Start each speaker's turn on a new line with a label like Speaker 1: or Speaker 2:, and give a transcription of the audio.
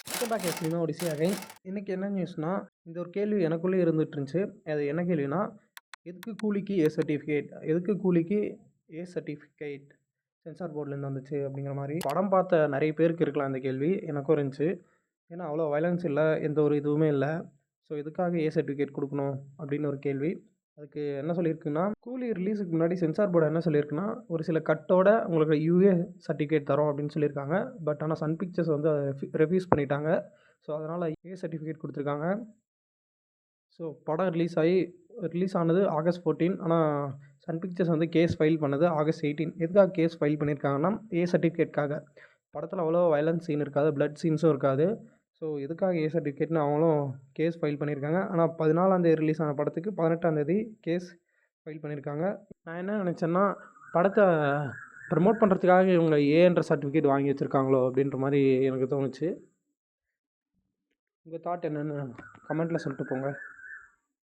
Speaker 1: Welcome back cinema odyssey again. இன்றைக்கி என்ன நியூஸ்னா, இந்த ஒரு கேள்வி எனக்குள்ளே இருந்துட்டு இருந்துச்சு. அது என்ன கேள்வினா, எதுக்கு கூலிக்கு ஏ சர்டிஃபிகேட், எதுக்கு கூலிக்கு ஏ சர்டிஃபிகேட் சென்சார் போர்ட்லேருந்து வந்துச்சு அப்படிங்கிற மாதிரி. படம் பார்த்த நிறைய பேருக்கு இருக்கலாம் இந்த கேள்வி, எனக்கும் இருந்துச்சு. ஏன்னா அவ்வளோ வயலன்ஸ் இல்லை, எந்த ஒரு இதுவுமே இல்லை. ஸோ எதுக்காக ஏ சர்டிஃபிகேட் கொடுக்கணும் அப்படின்னு ஒரு கேள்வி. அதுக்கு என்ன சொல்லியிருக்குன்னா, கூலி ரிலீஸுக்கு முன்னாடி சென்சார் போர்டு என்ன சொல்லியிருக்குன்னா, ஒரு சில கட்டோட உங்களுக்கு யூஏ சர்டிஃபிகேட் தரோம் அப்படின்னு சொல்லியிருக்காங்க. பட் ஆனால் சன் பிக்சர்ஸ் வந்து அதை ரெஃப்யூஸ் பண்ணிட்டாங்க. ஸோ அதனால் ஏ சர்டிஃபிகேட் கொடுத்துருக்காங்க. ஸோ படம் ரிலீஸ் ஆனது August 14. ஆனால் சன் பிக்சர்ஸ் வந்து கேஸ் ஃபைல் பண்ணது August 18. எதுக்காக கேஸ் ஃபைல் பண்ணியிருக்காங்கன்னா, ஏ சர்டிஃபிகேட்காக. படத்தில் அவ்வளோ வயலன்ஸ் சீன் இருக்காது, பிளட் சீன்ஸும் இருக்காது. ஸோ எதுக்காக ஏ சர்டிஃபிகேட்னு அவங்களும் கேஸ் ஃபைல் பண்ணியிருக்காங்க. ஆனால் 14ஆம் ரிலீஸ் ஆன படத்துக்கு 18ஆம் கேஸ் ஃபைல் பண்ணியிருக்காங்க. நான் என்ன நினச்சேன்னா, படத்தை ப்ரமோட் பண்ணுறதுக்காக இவங்க ஏன்ற சர்டிஃபிகேட் வாங்கி வச்சுருக்காங்களோ அப்படின்ற மாதிரி எனக்கு தோணுச்சு. உங்கள் தாட் என்னென்னு கமெண்ட்டில் சொல்லிட்டு போங்க.